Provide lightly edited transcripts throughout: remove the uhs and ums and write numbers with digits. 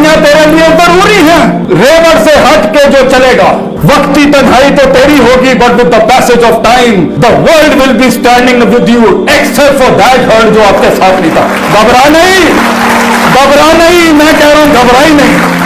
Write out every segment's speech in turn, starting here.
तन्हाइयां तेरे लिए जरूरी हैं, रेवड़ से हट के जो चलेगा, वक्ती तन्हाई तो तेरी होगी, but with the passage of time the world will be standing with you, except for that hurt जो आपके साथ नहीं था। घबरा नहीं, मैं कह रहा हूं घबरा ही नहीं।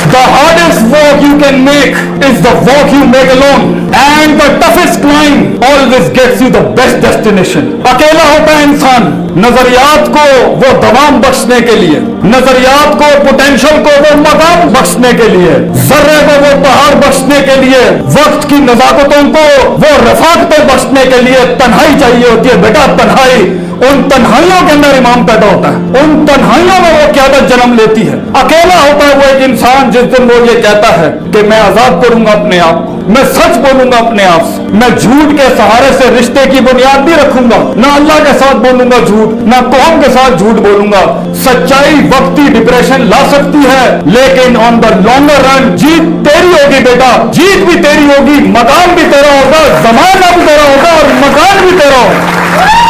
The hardest walk you can make is the walk you make alone, and the toughest climb always gets you the best destination. अकेला होता है इंसान नजरियात को वो दवाम बख्शने के लिए, नजरियात को, पोटेंशियल को वो मकाम बख्शने के लिए, जर्रे को वो पहाड़ बख्शने के लिए, वक्त की नजाकतों को वो रफाकतें बख्शने के लिए तन्हाई चाहिए होती है बेटा। तन्हाई, उन तन्हाइयों के अंदर इमाम पैदा होता है, उन तन्हाइयों में वो क़यादत जन्म लेती है। अकेला होता है वो एक इंसान जिस दिन वो ये कहता है कि मैं आजाद करूंगा अपने आप को, मैं सच बोलूंगा अपने आप से, मैं झूठ के सहारे से रिश्ते की बुनियाद नहीं रखूंगा, ना अल्लाह के साथ बोलूंगा झूठ, ना कौम के साथ झूठ बोलूंगा। सच्चाई वक्ती डिप्रेशन ला सकती है, लेकिन ऑन द लॉन्गर रन जीत तेरी होगी बेटा, जीत भी तेरी होगी, मकान भी तेरा होगा, जमाना भी तेरा होगा और मकान भी तेरा होगा।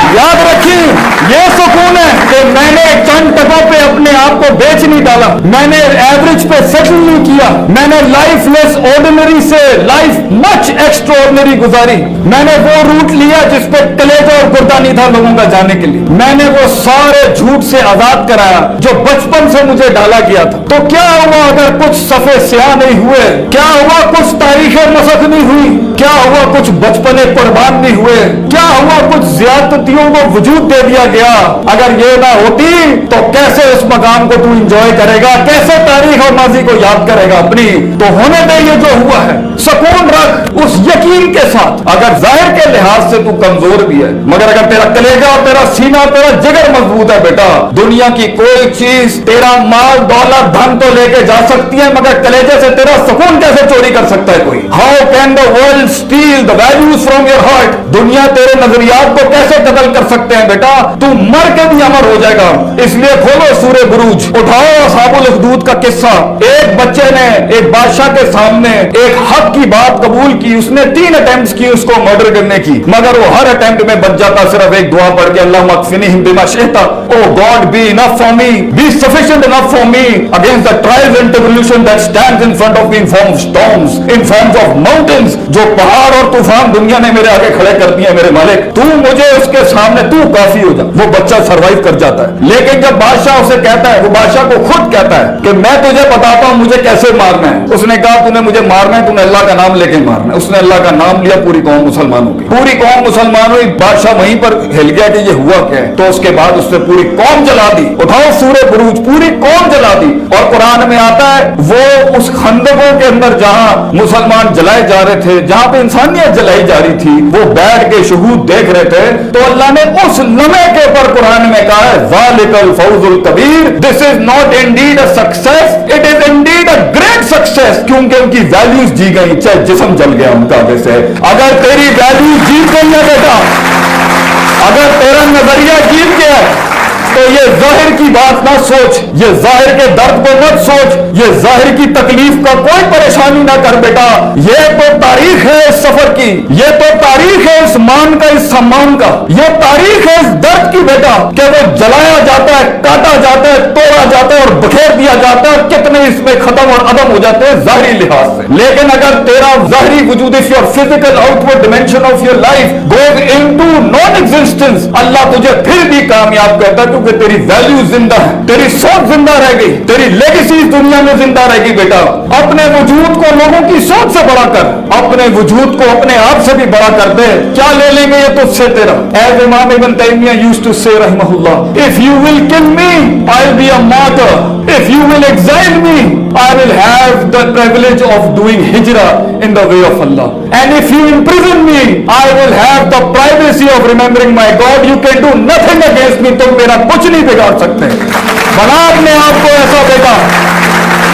याद रखिए, ये सुकून है कि मैंने चंद टकों पे अपने आप को बेच नहीं डाला, मैंने एवरेज पे सेटल नहीं किया, मैंने लाइफ लेस ऑर्डिनरी से लाइफ मच एक्स्ट्राऑर्डिनरी गुजारी, मैंने वो रूट लिया जिस पे कलेजा और गुर्दा नहीं था लोगों का जाने के लिए, मैंने वो सारे झूठ से आजाद कराया जो बचपन से मुझे डाला गया था। तो क्या हुआ अगर कुछ सफे स्याह नहीं हुए? क्या हुआ कुछ तारीखें मसक नहीं हुई? क्या हुआ कुछ बचपने कुर्बान नहीं हुए? क्या हुआ कुछ ज्यादतियों को वजूद दे दिया गया? अगर ये ना होती तो कैसे उस मकाम को तू इंजॉय करेगा, कैसे तारीख और माजी को याद करेगा अपनी? तो होने दे ये जो हुआ है, सुकून रख उस यकीन के साथ। अगर जाहिर के लिहाज से तू कमजोर भी है, मगर अगर तेरा कलेजा और तेरा सीना, तेरा जिगर मजबूत है बेटा, दुनिया की कोई चीज तेरा माल दौलत धन तो लेके जा सकती है, मगर कलेजे से तेरा सुकून कैसे चोरी कर सकता है कोई? How can the world steel the values from your heart? दुनिया तेरे नजरियात को कैसे कत्ल कर सकते हैं बेटा? तू मर के भी अमर हो जाएगा। इसलिए खोलो सूरे बुरूज, उठाओ असहाबुल उखदूद का किस्सा। एक बच्चे ने एक बादशाह के सामने एक हक की बात कबूल की, उसने 3 अटेम्प्ट्स की उसको मर्डर करने की, मगर वो हर अटेम्प्ट में बच जाता सिर्फ एक दुआ पढ़ के, अल्लाह मगफिनिहिम बिमा शिअता, O God be enough for me, be sufficient enough for me against the trials and tribulation that stands in front of me in form of storms, in forms of mountains. जो पहाड़ और तूफान दुनिया ने मेरे आगे खड़े कर दिए मेरे मालिक, तू मुझे उसके सामने तू काफी हो जा। वो बच्चा सरवाइव कर जाता है। लेकिन जब बादशाह उसे कहता है, वो बादशाह को खुद कहता है कि मैं तुझे बताता हूं मुझे कैसे मारना है। उसने कहा तूने मुझे मारना है, तूने अल्लाह का नाम लेके मारना है। उसने अल्लाह का नाम लिया, पूरी कौम मुसलमान हो गई, पूरी कौम मुसलमान हुई। बादशाह वहीं पर हिल गया कि ये हुआ क्या है। तो उसके बाद उसने पूरी कौम जला दी। उठाओ सूरे बुरूज, पूरी कौम जला दी। और कुरान में आता है वो उस खंदकों के अंदर जहां मुसलमान जलाए जा रहे थे, जहां पे इंसानियत जलाई जा रही थी, वो बैठ के शहूद देख रहे थे, तो अल्लाह ने उस लम्हे के ऊपर कुरान में कहा है ज़ालिकल फौजुल कबीर, this is not indeed a success, it is indeed a great success. क्योंकि उनकी वैल्यूज जी गई, चाहे जिस्म जल गया उनका। जैसे अगर तेरी वैल्यूज जीत गई है बेटा, अगर तेरा नजरिया जीत गया तो ये जाहिर की बात ना सोच, ये जाहिर के दर्द को मत सोच, ये जाहिर की तकलीफ का कोई परेशानी ना कर बेटा। ये तो तारीख है इस सफर की, ये तो तारीख है इस मान का, इस सम्मान का, ये तारीख है इस दर्द की बेटा, कि वो जलाया जाता है, काटा जाता है, तोड़ा जाता है और बखेर दिया जाता है। कितने इसमें खत्म और अदम हो जाते हैं जाहिरी लिहाज से। लेकिन अगर तेरा जाहिरी वजूद, if your physical outward dimension of your life goes into non existence, Allah तुझे फिर भी कामयाब करता है, क्योंकि तेरी वैल्यू जिंदा है, तेरी सोच जिंदा रह गई, तेरी लेगेसी दुनिया में जिंदा रहेगी बेटा। अपने वजूद को लोगों की सोच से बड़ा कर, अपने वजूद को अपने आप से भी बड़ा कर दे। क्या ले लेंगे ये तुझसे तेरा? एज इमाम इब्न तैमिया यूज्ड टू से रहमहुल्लाह, if you will kill me I will be a martyr, if you will exile me I will have the privilege of doing hijrah in the way of Allah, and if you imprison me I will have the privacy of remembering my God. You can do nothing against me, तुम मेरा कुछ नहीं बिगाड़ सकते। बना अपने आप को ऐसा बेटा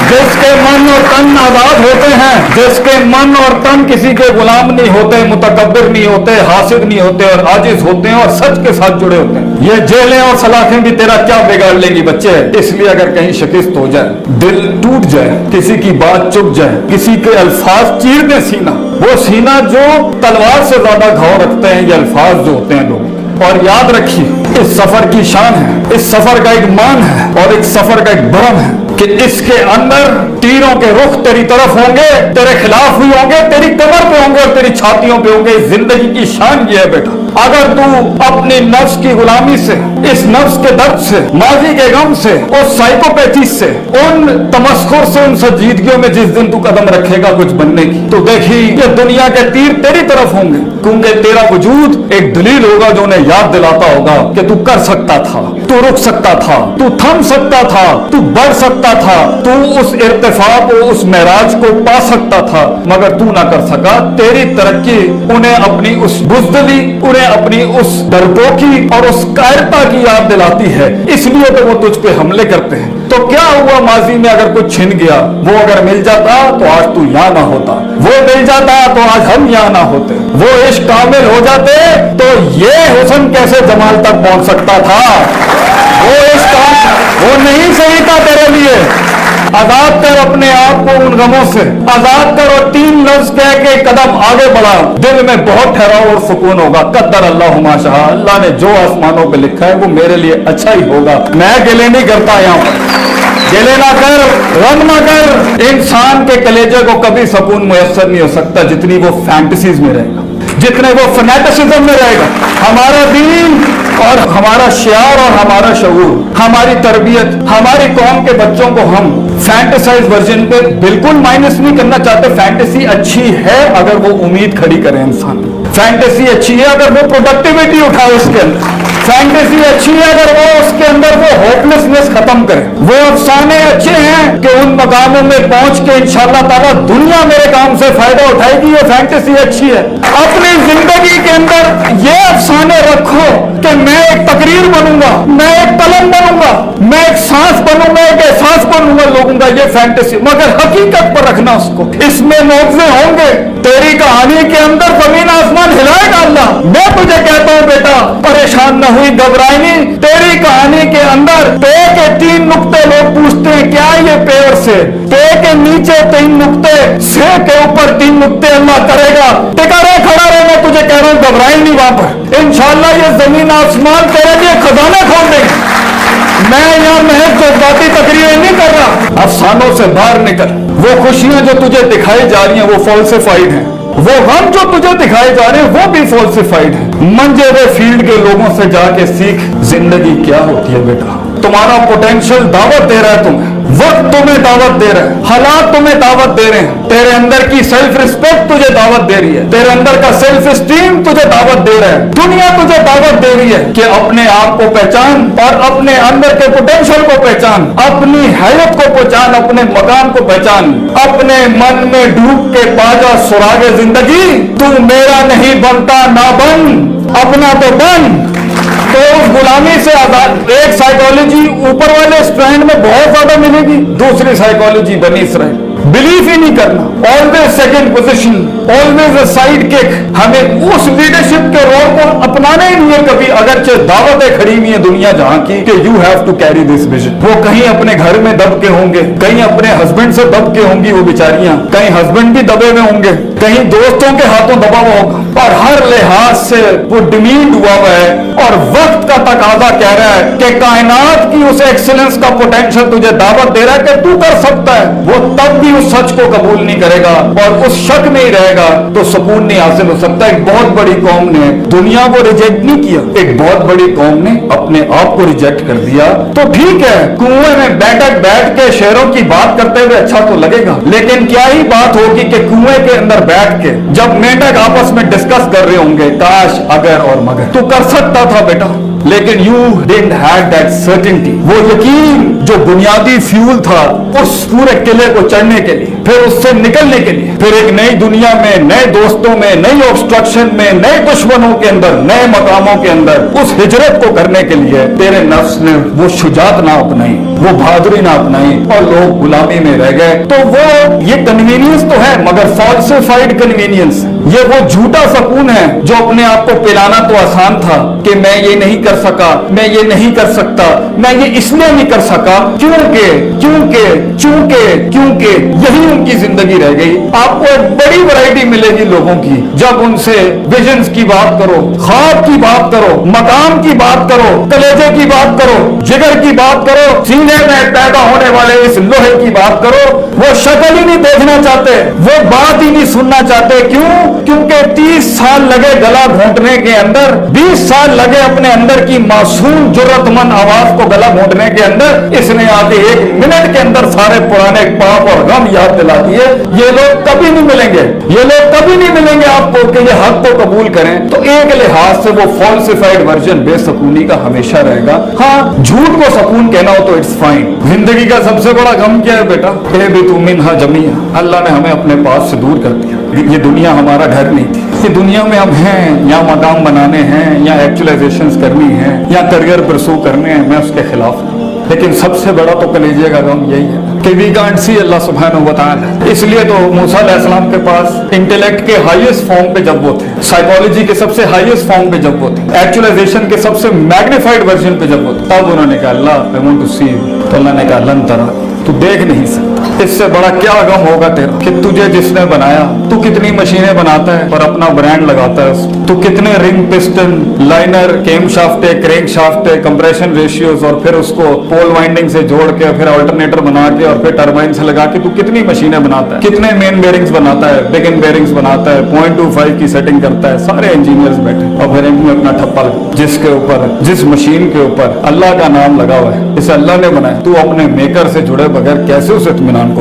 जिसके मन और तन आजाद होते हैं, जिसके मन और तन किसी के गुलाम नहीं होते, मुतकब्बिर नहीं होते, हासिद नहीं होते और आजिज होते हैं और सच के साथ जुड़े होते हैं। ये जेलें और सलाखें भी तेरा क्या बिगाड़ लेंगी बच्चे। इसलिए अगर कहीं शिकस्त हो जाए, दिल टूट जाए, किसी की बात चुप जाए, किसी के अल्फाज चीर दे सीना, वो सीना जो तलवार से ज्यादा घाव रखते हैं, ये अल्फाज जो होते हैं लोग। और याद रखिए इस सफर की शान है, इस सफर का एक मान है और एक सफर का एक भरम है कि इसके अंदर तीरों के रुख तेरी तरफ होंगे, तेरे खिलाफ भी होंगे, तेरी कमर पे होंगे और तेरी छातियों पे होंगे। जिंदगी की शान ये है बेटा, अगर तू अपनी नफ्स की गुलामी से, इस नफ्स के दर्द से, माजी के गम से, उस साइकोपैथी से, उन तमस्खुर से, उन संजीदगियों में जिस दिन तू कदम रखेगा कुछ बनने की, तो देखी ये दुनिया के तीर तेरी तरफ होंगे, क्योंकि तेरा वजूद एक दलील होगा जो उन्हें याद दिलाता होगा कि तू कर सकता था, तू रुक सकता था, तू थम सकता था, तू बढ़ सकता था, तू उस इर्तिफा को, उस महराज को पा सकता था, मगर तू ना कर सका। तेरी तरक्की उन्हें अपनी उस बुज़दिली, उन्हें अपनी उस डरपोकी और उस कायरता की याद दिलाती है, इसलिए तो वो तुझ पे हमले करते हैं। तो क्या हुआ माजी में अगर कुछ छिन गया, वो अगर मिल जाता तो आज तू यहाँ ना होता, वो मिल जाता तो आज हम यहाँ ना होते, वो इश्क कामिल हो जाते तो ये हुस्न कैसे जमाल तक पहुंच सकता था। वो इश्क वो नहीं सही था तेरे लिए। आजाद कर अपने आप को उन गमों से, आजाद कर और 3 लफ्ज कह के कदम आगे बढ़ा, दिल में बहुत ठहराव और सुकून होगा। कद्दर अल्लाह माशा, अल्लाह ने जो आसमानों पे लिखा है वो मेरे लिए अच्छा ही होगा। मैं गिले नहीं करता, यहाँ गिले ना कर, गम ना कर। इंसान के कलेजे को कभी सुकून मुयस्सर नहीं हो सकता जितनी वो फैंटेसीज में रहेगा, जितने वो फनेटिसिज्म में रहेगा। हमारा दीन और हमारा शियार और हमारा शऊर, हमारी तरबियत, हमारी कौम के बच्चों को हम फैंटेसाइज वर्जन पे बिल्कुल माइनस नहीं करना चाहते। फैंटेसी अच्छी है अगर वो उम्मीद खड़ी करे इंसान, फैंटेसी अच्छी है अगर वो प्रोडक्टिविटी उठाए उसके अंदर, फैंटेसी अच्छी है अगर वो उसके अंदर वो होपलेसनेस खत्म करे। वो अफसाने अच्छे हैं कि उन मकामों में पहुंच के इंशाअल्लाह ताला दुनिया मेरे काम से फायदा उठाएगी, ये फैंटेसी अच्छी है। अपनी जिंदगी के अंदर ये अफसाने रखो कि मैं एक तकरीर बनूंगा, मैं एक कलम बनूंगा, मैं एक सांस बनूंगा, एक एहसास बनूंगा लोगों का, ये फैंटेसी। मगर हकीकत पर रखना उसको, इसमें मौज़े होंगे। तेरी कहानी के अंदर जमीन आसमान हिलाएगा अल्लाह। मैं तुझे कहता हूं बेटा, परेशान न हुई, घबराई नहीं। तेरी कहानी के अंदर पे के 3 नुक्ते लोग पूछते हैं क्या ये पे और से, पे के नीचे 3 नुक्ते, से के ऊपर 3 नुक्ते अल्लाह करेगा। टिका रहे, खड़ा रहे, मैं तुझे कह रहा हूं घबराई नहीं वहां पर। इंशाअल्लाह ये जमीन आसमान तेरे लिए खजाने खोल देंगे। मैं यहाँ महज जज्बाती तकरीरें नहीं कर रहा, अफसानों से बाहर निकल। वो खुशियां जो तुझे दिखाई जा रही हैं वो फॉल्सिफाइड हैं, वो गम जो तुझे दिखाए जा रहे हैं वो भी फॉल्सिफाइड है। मंजे हुए फील्ड के लोगों से जाके सीख जिंदगी क्या होती है बेटा। तुम्हारा पोटेंशियल दावत दे रहा है तुम्हें, वक्त तुम्हें दावत दे रहा है, हालात तुम्हें दावत दे रहे हैं, तेरे अंदर की सेल्फ रिस्पेक्ट तुझे दावत दे रही है, तेरे अंदर का सेल्फ स्टीम तुझे दावत दे रहा है, दुनिया तुझे दावत दे रही है कि अपने आप को पहचान और अपने अंदर के पोटेंशियल को पहचान, अपनी हैयत को पहचान, अपने मकान को पहचान, अपने मन में डूब के पाजा सुरागे जिंदगी। तू मेरा नहीं बनता ना बन, अपना तो बन। तो उस गुलामी से आजाद। एक साइकोलॉजी ऊपर वाले स्ट्रैंड में बहुत ज्यादा मिलेगी, दूसरी साइकोलॉजी बनी इसराइल, बिलीव ही नहीं करना, always second position, always a side kick. हमें उस लीडरशिप के रोल को अपनाना ही नहीं है कभी, अगरचे दावतें खड़ी हुई है दुनिया जहां की कि you have to carry this vision. वो कहीं अपने घर में दब के होंगे, कहीं अपने हस्बैंड से दब के होंगी वो बेचारियां, कहीं हस्बैंड भी दबे में होंगे, कहीं दोस्तों के हाथों दबा हुआ होगा, और हर लिहाज से वो डिमीड हुआ हुआ है। और वक्त का तकाजा कह रहा है कि कायनात की उस एक्सीलेंस का पोटेंशियल तुझे दावत दे रहा है कि तू कर सकता है। वो तब भी उस सच को कबूल नहीं करेगा और उस शक में ही रहेगा तो सुकून नहीं हासिल हो सकता। एक बहुत बड़ी कौम ने दुनिया को रिजेक्ट नहीं किया, एक बहुत बड़ी कौम ने अपने आप को रिजेक्ट कर दिया। तो ठीक है, कुएं में बैठ के शेरों की बात करते हुए अच्छा तो लगेगा, लेकिन क्या ही बात होगी कि कुएं के अंदर बैठ के जब मेंढक आपस में डिस्कस कर रहे होंगे काश, अगर और मगर। तू कर सकता था बेटा, लेकिन you didn't have that certainty, वो यकीन जो बुनियादी फ्यूल था उस पूरे किले को चढ़ने के लिए, फिर उससे निकलने के लिए, फिर एक नई दुनिया में, नए दोस्तों में, नई ऑब्स्ट्रक्शन में, नए दुश्मनों के अंदर, नए मकामों के अंदर उस हिजरत को करने के लिए तेरे नफ्स ने वो शुजात ना अपनाई, वो बहादुरी ना अपनाई और लोग गुलामी में रह गए। तो वो ये कन्वीनियंस तो है मगर फॉल्सिफाइड कन्वीनियंस, ये वो झूठा सुकून है जो अपने आप को पिलाना तो आसान था कि मैं ये नहीं कर सका, मैं ये नहीं कर सकता, मैं ये इसलिए नहीं कर सका क्योंकि क्योंकि क्योंकि क्योंकि यही सुकून की जिंदगी रह गई। आपको एक बड़ी वैरायटी मिलेगी लोगों की जब उनसे विजन्स की बात करो, ख्वाब की बात करो, मकाम की बात करो, कलेजे की बात करो, जिगर की बात करो, सीने में पैदा होने वाले इस लोहे की बात करो। वो शक्ल ही नहीं देखना चाहते, वो बात ही नहीं सुनना चाहते। क्यों? क्योंकि 30 साल लगे गला घोंटने के अंदर, 20 साल लगे अपने अंदर की मासूम जुर्रतमंद आवाज को गला घोंटने के अंदर। इसने आके 1 मिनट के अंदर सारे पुराने पाप और गम याद दिला दिए। ये लोग कभी नहीं मिलेंगे, ये लोग कभी नहीं मिलेंगे आपको कि ये हक को कबूल करें। तो एक लिहाज से वो फॉल्सिफाइड वर्जन बेसकूनी का हमेशा रहेगा। हाँ, झूठ को सकून कहना हो तो इट्स फाइन। जिंदगी का सबसे बड़ा गम क्या है बेटा? भी तू मिन्हा जमिया, अल्लाह ने हमें अपने पास से दूर कर दिया। ये दुनिया हमारा घर नहीं थी। ये दुनिया में हम हैं, या मकाम बनाने हैं, या एक्चुअलाइजेशंस करनी है, या करियर परसू करने हैं, मैं उसके खिलाफ हूँ। लेकिन सबसे बड़ा तो कलेजे का गम यही है कि वी कांट सी अल्लाह सुब्हानहू व तआला। इसलिए तो मूसा अलैहिस्सलाम के पास इंटेलेक्ट के हाईएस्ट फॉर्म पे जब वो थे, साइकोलॉजी के सबसे हाईएस्ट फॉर्म पे जब वो थे, एक्चुअलाइजेशन के सबसे मैग्नीफाइड वर्जन पे जब वो थे, तब उन्होंने कहा Allah I want to see you. तो अल्लाह ने कहा लन तरा, तू देख नहीं सकता। इससे बड़ा क्या गम होगा तेरा कि तुझे जिसने बनाया, तू कितनी मशीनें बनाता है और अपना ब्रांड लगाता है, तू कितने रिंग, पिस्टन, लाइनर, केम शाफ्टे, क्रैंक शाफ्टे, कंप्रेशन रेशियोज और फिर उसको पोल वाइंडिंग से जोड़ के फिर अल्टरनेटर बना के और फिर टर्बाइन से लगा के तू कितनी मशीनें बनाता है, कितने मेन बेयरिंग्स बनाता है, बिगिन बेयरिंग्स बनाता है, 0.25 की सेटिंग करता है। सारे इंजीनियर्स बैठे और फिर इनमें अपना ठप्पा लगा, जिसके ऊपर, जिस मशीन के ऊपर अल्लाह का नाम लगा हुआ है, इसे अल्लाह ने बनाया। तू अपने मेकर से जुड़े बगैर कैसे उसे इत्मीनान